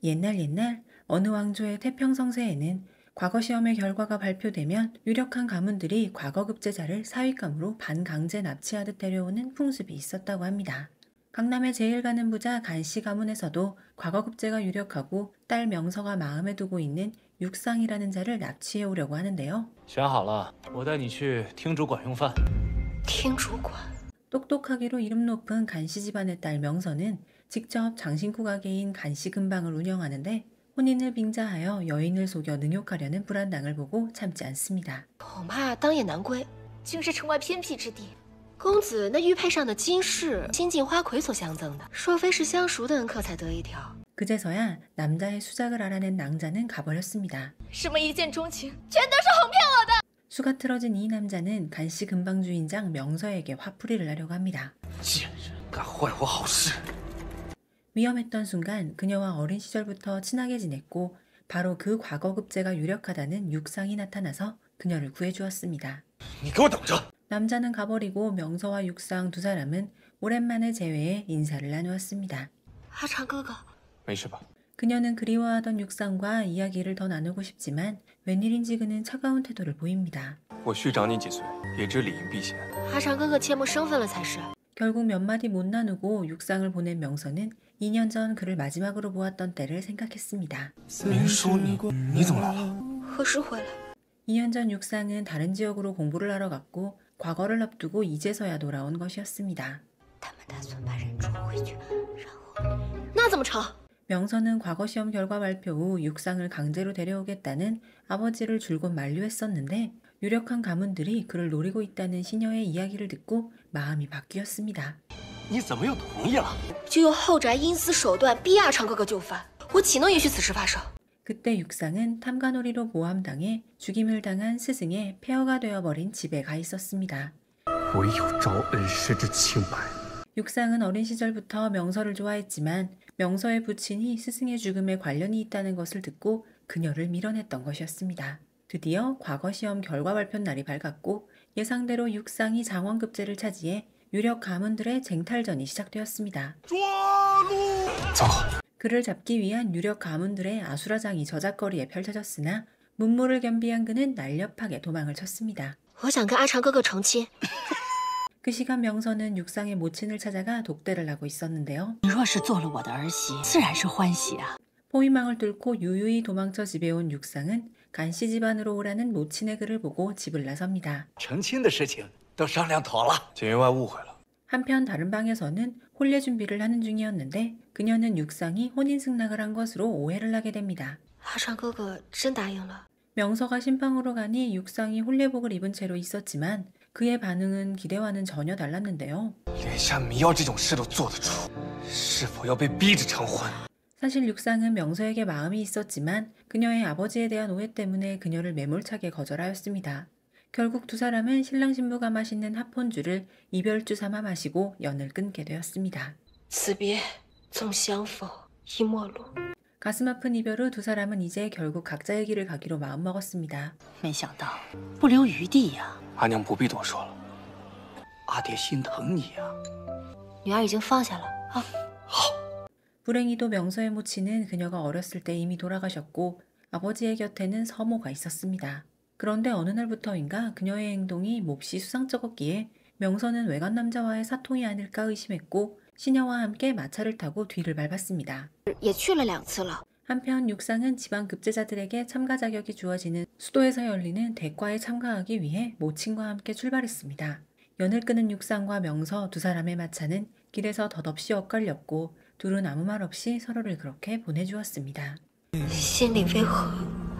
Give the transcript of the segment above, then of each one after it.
옛날 어느 왕조의 태평성세에는 과거 시험의 결과가 발표되면 유력한 가문들이 과거 급제자를 사윗감으로 반강제 납치하듯 데려오는 풍습이 있었다고 합니다. 강남의 제일 가는 부자 간씨 가문에서도 과거 급제가 유력하고 딸 명서가 마음에 두고 있는 육상이라는 자를 납치해 오려고 하는데요. 选好了，我带你去厅主管用饭。厅主管 똑똑하기로 이름 높은 간씨 집안의 딸 명서는 직접 장신구 가게인 간씨 근방을 운영하는데 혼인을 빙자하여 여인을 속여 능욕하려는 불안당을 보고 참지 않습니다. 恐怕当夜难归，竟是城外偏僻之地。公子那玉佩上的金饰，新晋花魁所相赠的，若非是相熟的恩客才得一条。 그제서야 남자의 수작을 알아낸 낭자는 가버렸습니다. 什么一见钟情，全都是哄骗我的。 수가 틀어진 이 남자는 간씨 근방 주인장 명서에게 화풀이를 하려고 합니다. 贱人，敢坏我好事！ 위험했던 순간 그녀와 어린 시절부터 친하게 지냈고 바로 그 과거 급제가 유력하다는 육상이 나타나서 그녀를 구해주었습니다. 你给我等着！ 남자는 가버리고 명서와 육상 두 사람은 오랜만에 재회해 인사를 나누었습니다. 阿长哥哥，没事吧？ 그녀는 그리워하던 육상과 이야기를 더 나누고 싶지만 웬일인지 그는 차가운 태도를 보입니다. 我虚长你几岁，也知礼应避嫌。阿长哥哥切莫生分了才是。 결국 몇 마디 못 나누고 육상을 보낸 명서는 2년 전 그를 마지막으로 보았던 때를 생각했습니다. 明叔，你怎么来了？何时回来？ 2년 전 육상은 다른 지역으로 공부를 하러 갔고 과거를 앞두고 이제서야 돌아온 것이었습니다. 他们打算把人捉回去，然后那怎么成？ 명서는 과거 시험 결과 발표 후 육상을 강제로 데려오겠다는 아버지를 줄곧 만류했었는데 유력한 가문들이 그를 노리고 있다는 시녀의 이야기를 듣고 마음이 바뀌었습니다. 你怎么又同意了？就用后宅阴私手段逼阿长哥哥就范，我岂能允许此事发生？ 그때 육상은 탐관오리로 모함당해 죽임을 당한 스승의 폐허가 되어버린 집에 가 있었습니다. 唯有招恩师之清白。 육상은 어린 시절부터 명서를 좋아했지만 명서의 부친이 스승의 죽음에 관련이 있다는 것을 듣고 그녀를 밀어냈던 것이었습니다. 드디어 과거 시험 결과 발표 날이 밝았고 예상대로 육상이 장원급제를 차지해 유력 가문들의 쟁탈전이 시작되었습니다. 走， 그를 잡기 위한 유력 가문들의 아수라장이 저작거리에 펼쳐졌으나 문무를 겸비한 그는 날렵하게 도망을 쳤습니다. 我想跟阿长哥哥成亲。 그 시간 명서는 육상의 모친을 찾아가 독대를 하고 있었는데요. 你若是做了我的儿媳，自然是欢喜啊。 포위망을 뚫고 유유히 도망쳐 집에 온 육상은 간씨 집안으로 오라는 모친의 글을 보고 집을 나섭니다. 成亲的事情都商量妥了。锦员外误会了。 한편 다른 방에서는 혼례 준비를 하는 중이었는데 그녀는 육상이 혼인 승낙을 한 것으로 오해를 하게 됩니다. 阿长哥哥真答应了。 명서가 신방으로 가니 육상이 혼례복을 입은 채로 있었지만 그의 반응은 기대와는 전혀 달랐는데요. 连下迷药这种事都做得出，是否要被逼着成婚？ 사실 육상은 명서에게 마음이 있었지만 그녀의 아버지에 대한 오해 때문에 그녀를 매몰차게 거절하였습니다. 결국 두 사람은 신랑 신부가 마시는 합혼주를 이별주 삼아 마시고 연을 끊게 되었습니다. 此别总相逢一陌路。 가슴 아픈 이별 후 두 사람은 이제 결국 각자의 길을 가기로 마음먹었습니다. 没想到不留余地呀、阿娘不必多说了，阿爹心疼你呀。女儿已经放下了啊。 불행히도 명서의 모친은 그녀가 어렸을 때 이미 돌아가셨고 아버지의 곁에는 서모가 있었습니다. 그런데 어느 날부터인가 그녀의 행동이 몹시 수상쩍었기에 명서는 외간 남자와의 사통이 아닐까 의심했고 시녀와 함께 마차를 타고 뒤를 밟았습니다. 也去了2次了。 한편 육상은 지방 급제자들에게 참가 자격이 주어지는 수도에서 열리는 대과에 참가하기 위해 모친과 함께 출발했습니다. 연을 끄는 육상과 명서 두 사람의 마차는 길에서 덧없이 엇갈렸고 둘은 아무 말 없이 서로를 그렇게 보내주었습니다. 心里为何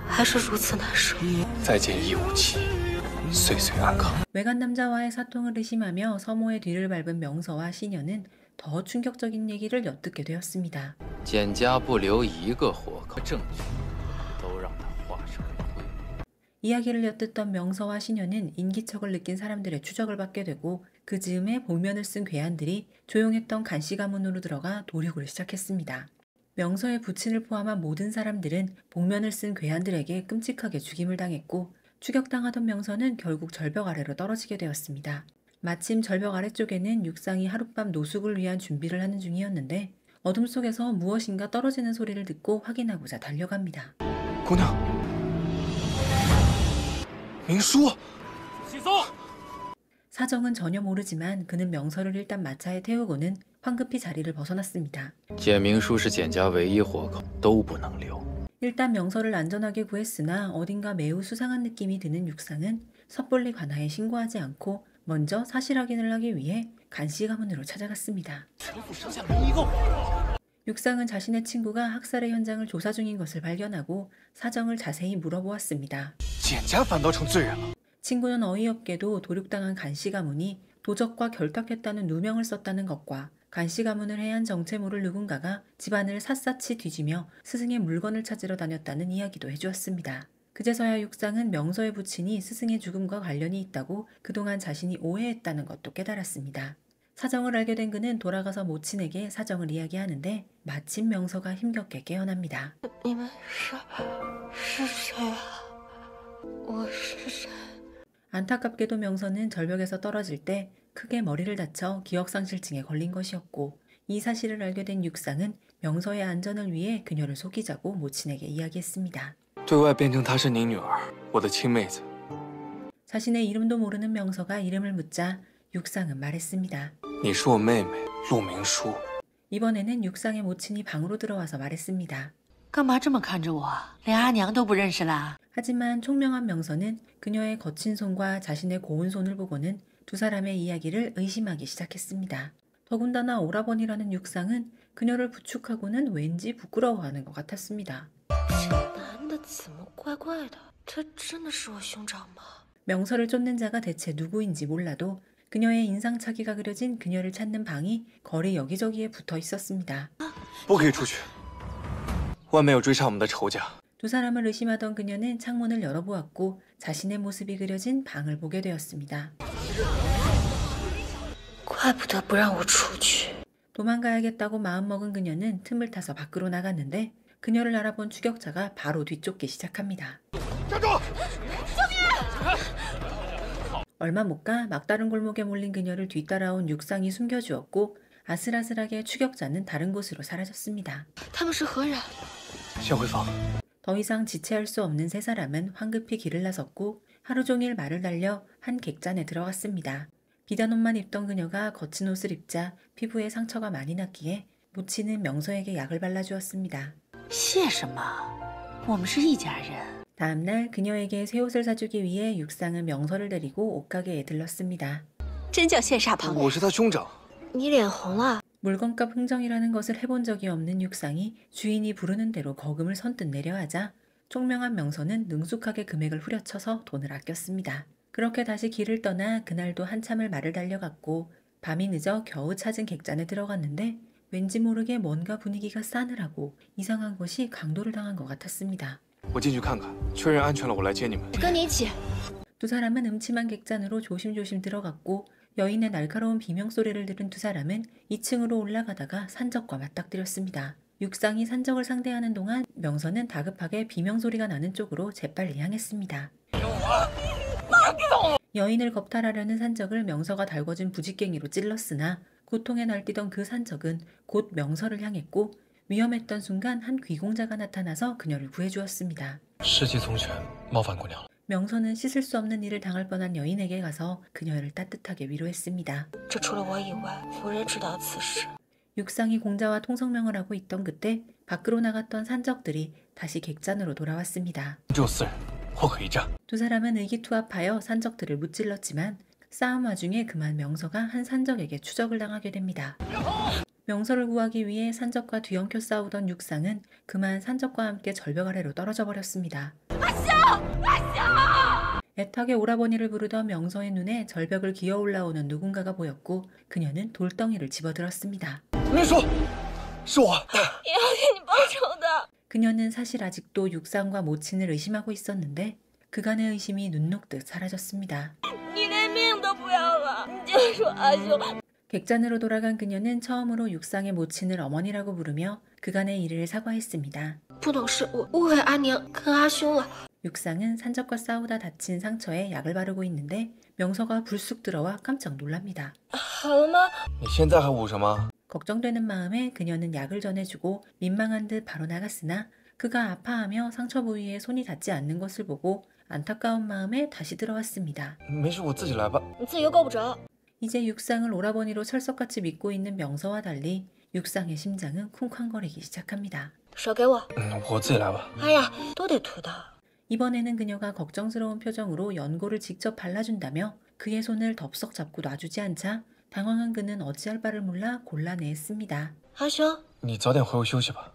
还是如此难受？再见一无期，岁岁安康。 외간 남자와의 사통을 의심하며 서모의 뒤를 밟은 명서와 시녀는 더 충격적인 얘기를 엿듣게 되었습니다. 简家不留一个活口，证据都让他化成了灰。 이야기를 엿듣던 명서와 시녀는 인기척을 느낀 사람들의 추적을 받게 되고 그 즈음에 복면을 쓴 괴한들이 조용했던 간씨 가문으로 들어가 도륙을 시작했습니다. 명서의 부친을 포함한 모든 사람들은 복면을 쓴 괴한들에게 끔찍하게 죽임을 당했고 추격당하던 명서는 결국 절벽 아래로 떨어지게 되었습니다. 마침 절벽 아래쪽에는 육상이 하룻밤 노숙을 위한 준비를 하는 중이었는데 어둠 속에서 무엇인가 떨어지는 소리를 듣고 확인하고자 달려갑니다. 姑娘，明书， 사정은 전혀 모르지만 그는 명서를 일단 마차에 태우고는 황급히 자리를 벗어났습니다. 简明书是简家唯一活口，都不能留。 일단 명서를 안전하게 구했으나 어딘가 매우 수상한 느낌이 드는 육상은 섣불리 관아에 신고하지 않고 먼저 사실 확인을 하기 위해 간씨 가문으로 찾아갔습니다. 육상은 자신의 친구가 학살의 현장을 조사 중인 것을 발견하고 사정을 자세히 물어보았습니다. 简家反倒成罪人了。 친구는 어이없게도 도륙당한 간씨 가문이 도적과 결탁했다는 누명을 썼다는 것과 간씨 가문을 해한 정체 모를 누군가가 집안을 샅샅이 뒤지며 스승의 물건을 찾으러 다녔다는 이야기도 해주었습니다. 그제서야 육상은 명서에 붙이니 스승의 죽음과 관련이 있다고 그동안 자신이 오해했다는 것도 깨달았습니다. 사정을 알게 된 그는 돌아가서 모친에게 사정을 이야기하는데 마침 명서가 힘겹게 깨어납니다. 你们是谁啊？我是谁？ 안타깝게도 명서는 절벽에서 떨어질 때 크게 머리를 다쳐 기억상실증에 걸린 것이었고 이 사실을 알게 된 육상은 명서의 안전을 위해 그녀를 속이자고 모친에게 이야기했습니다. 对外辩称她是您女儿，我的亲妹子。 자신의 이름도 모르는 명서가 이름을 묻자 육상은 말했습니다. 你是我妹妹陆明书。 이번에는 육상의 모친이 방으로 들어와서 말했습니다. 干嘛这么看着我？连阿娘都不认识啦？ 하지만 총명한 명서는 그녀의 거친 손과 자신의 고운 손을 보고는 두 사람의 이야기를 의심하기 시작했습니다. 더군다나 오라버니라는 육상은 그녀를 부축하고는 왠지 부끄러워하는 것 같았습니다. 男的怎么怪怪的？他真的是我兄长吗？ 명서를 쫓는 자가 대체 누구인지 몰라도 그녀의 인상착의가 그려진 그녀를 찾는 방이 거리 여기저기에 붙어 있었습니다. 不可以出去，外面有追杀我们的仇家。 두 사람을 의심하던 그녀는 창문을 열어보았고 자신의 모습이 그려진 방을 보게 되었습니다. 怪不得不让我出去。 도망가야겠다고 마음먹은 그녀는 틈을 타서 밖으로 나갔는데 그녀를 알아본 추격자가 바로 뒤쫓기 시작합니다. 얼마 못 가 막다른 골목에 몰린 그녀를 뒤따라온 육상이 숨겨주었고 아슬아슬하게 추격자는 다른 곳으로 사라졌습니다. 他们是何人？先回房。 더 이상 지체할 수 없는 세 사람은 황급히 길을 나섰고 하루 종일 말을 달려 한 객잔에 들어갔습니다. 비단 옷만 입던 그녀가 거친 옷을 입자 피부에 상처가 많이 났기에 모친은 명서에게 약을 발라주었습니다. 谢什么？我们是一家人。 다음날 그녀에게 새 옷을 사주기 위해 육상은 명서를 데리고 옷가게에 들렀습니다. 真叫羡煞旁人。我是他兄长。你脸红了。 물건값 흥정이라는 것을 해본 적이 없는 육상이 주인이 부르는 대로 거금을 선뜻 내려 하자 총명한 명서는 능숙하게 금액을 후려쳐서 돈을 아꼈습니다. 그렇게 다시 길을 떠나 그날도 한참을 말을 달려갔고 밤이 늦어 겨우 찾은 객잔에 들어갔는데 왠지 모르게 뭔가 분위기가 싸늘하고 이상한 것이 강도를 당한 것 같았습니다. 我进去看看，确认安全了，我来接你们。跟你一起。 두 사람은 음침한 객잔으로 조심조심 들어갔고 여인의 날카로운 비명소리를 들은 두 사람은 2층으로 올라가다가 산적과 맞닥뜨렸습니다. 육상이 산적을 상대하는 동안 명서는 다급하게 비명소리가 나는 쪽으로 재빨리 향했습니다. 여인을 겁탈하려는 산적을 명서가 달궈진 부직갱이로 찔렀으나 고통에 날뛰던 그 산적은 곧 명서를 향했고 위험했던 순간 한 귀공자가 나타나서 그녀를 구해주었습니다. 世纪从权，冒犯姑娘了。 명서는 씻을 수 없는 일을 당할 뻔한 여인에게 가서 그녀를 따뜻하게 위로했습니다. 这除了我以外，无人知道此事。 육상이 공자와 통성명을 하고 있던 그때 밖으로 나갔던 산적들이 다시 객잔으로 돌아왔습니다. 只有4人，或可一战。 두 사람은 의기투합하여 산적들을 무찔렀지만 싸움 와중에 그만 명서가 한 산적에게 추적을 당하게 됩니다. 명서를 구하기 위해 산적과 뒤엉켜 싸우던 육상은 그만 산적과 함께 절벽 아래로 떨어져 버렸습니다. 애타게 오라버니를 부르던 명서의 눈에 절벽을 기어 올라오는 누군가가 보였고 그녀는 돌덩이를 집어들었습니다. 明书，是我。也要给你报仇的。 그녀는 사실 아직도 육상과 모친을 의심하고 있었는데 그간의 의심이 눈 녹듯 사라졌습니다. 你连命都不要了，你就说阿兄。 객잔으로 돌아간 그녀는 처음으로 육상의 모친을 어머니라고 부르며 그간의 일을 사과했습니다. 不懂事，我误会阿娘跟阿兄了。 육상은 산적과 싸우다 다친 상처에 약을 바르고 있는데 명서가 불쑥 들어와 깜짝 놀랍니다. 好了吗？你现在还捂什么？ 걱정되는 마음에 그녀는 약을 전해주고 민망한 듯 바로 나갔으나 그가 아파하며 상처 부위에 손이 닿지 않는 것을 보고 안타까운 마음에 다시 들어왔습니다. 没事，我自己来吧。你自己又够不着。 이제 육상을 오라버니로 철석같이 믿고 있는 명서와 달리 육상의 심장은 쿵쾅거리기 시작합니다. 手给我。我自己来吧。哎呀，都得涂的。 이번에는 그녀가 걱정스러운 표정으로 연고를 직접 발라준다며 그의 손을 덥석 잡고 놔주지 않자 당황한 그는 어찌할 바를 몰라 곤란해했습니다. 阿雄，你早点回屋休息吧。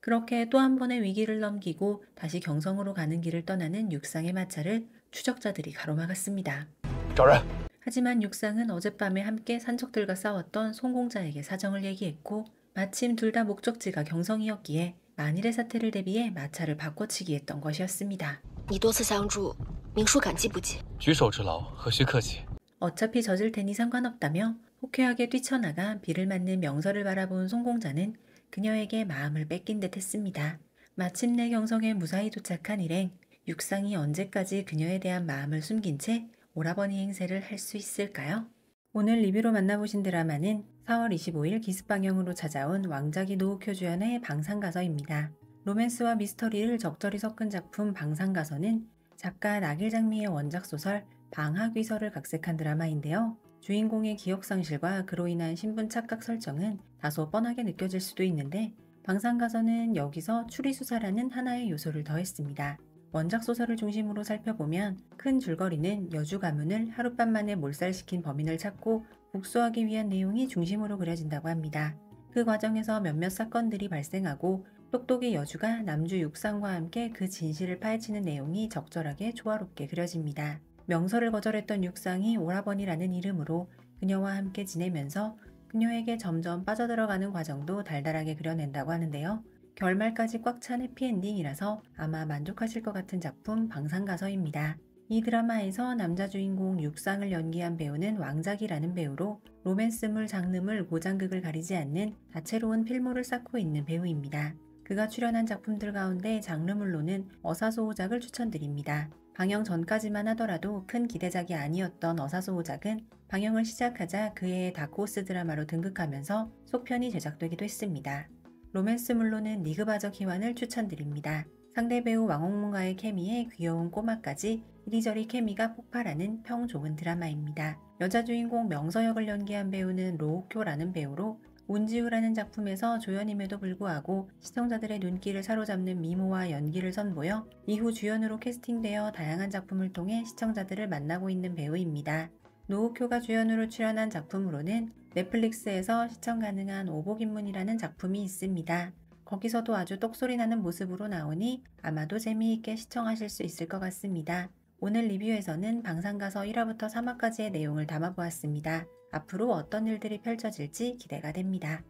그렇게 또 한 번의 위기를 넘기고 다시 경성으로 가는 길을 떠나는 육상의 마차를 추적자들이 가로막았습니다. 找人。 하지만 육상은 어젯밤에 함께 산적들과 싸웠던 송공자에게 사정을 얘기했고 마침 둘 다 목적지가 경성이었기에 만일의 사태를 대비해 마차를 바꿔치기 했던 것이었습니다. 你多次相助，明叔感激不尽。举手之劳，何须客气。 어차피 젖을 테니 상관없다며 호쾌하게 뛰쳐나가 비를 맞는 명서를 바라본 송공자는 그녀에게 마음을 뺏긴 듯 했습니다. 마침내 경성에 무사히 도착한 일행, 육상이 언제까지 그녀에 대한 마음을 숨긴 채 오라버니 행세를 할 수 있을까요? 오늘 리뷰로 만나보신 드라마는 4월 25일 기습방영으로 찾아온 왕자기 노우쿄 주연의 방상가서입니다. 로맨스와 미스터리를 적절히 섞은 작품 방상가서는 작가 나길장미의 원작소설 방학위서를 각색한 드라마인데요. 주인공의 기억상실과 그로 인한 신분 착각 설정은 다소 뻔하게 느껴질 수도 있는데 방상가서는 여기서 추리수사라는 하나의 요소를 더했습니다. 원작 소설을 중심으로 살펴보면 큰 줄거리는 여주 가문을 하룻밤 만에 몰살시킨 범인을 찾고 복수하기 위한 내용이 중심으로 그려진다고 합니다. 그 과정에서 몇몇 사건들이 발생하고 똑똑이 여주가 남주 육상과 함께 그 진실을 파헤치는 내용이 적절하게 조화롭게 그려집니다. 명서를 거절했던 육상이 오라버니라는 이름으로 그녀와 함께 지내면서 그녀에게 점점 빠져들어가는 과정도 달달하게 그려낸다고 하는데요. 결말까지 꽉 찬 해피엔딩이라서 아마 만족하실 것 같은 작품 방상가서입니다. 이 드라마에서 남자 주인공 육상을 연기한 배우는 왕작이라는 배우로 로맨스물, 장르물, 고장극을 가리지 않는 다채로운 필모를 쌓고 있는 배우입니다. 그가 출연한 작품들 가운데 장르물로는 어사소호작을 추천드립니다. 방영 전까지만 하더라도 큰 기대작이 아니었던 어사소호작은 방영을 시작하자 그해의 다크호스 드라마로 등극하면서 속편이 제작되기도 했습니다. 로맨스물로는 리그바적 희환을 추천드립니다. 상대 배우 왕홍문과의 케미에 귀여운 꼬마까지 이리저리 케미가 폭발하는 평 좋은 드라마입니다. 여자 주인공 명서 역을 연기한 배우는 로우쿄라는 배우로 운지우라는 작품에서 조연임에도 불구하고 시청자들의 눈길을 사로잡는 미모와 연기를 선보여 이후 주연으로 캐스팅되어 다양한 작품을 통해 시청자들을 만나고 있는 배우입니다. 노우쿄가 주연으로 출연한 작품으로는 넷플릭스에서 시청 가능한 오복인문이라는 작품이 있습니다. 거기서도 아주 똑소리 나는 모습으로 나오니 아마도 재미있게 시청하실 수 있을 것 같습니다. 오늘 리뷰에서는 방상가서 1화부터 3화까지의 내용을 담아보았습니다. 앞으로 어떤 일들이 펼쳐질지 기대가 됩니다.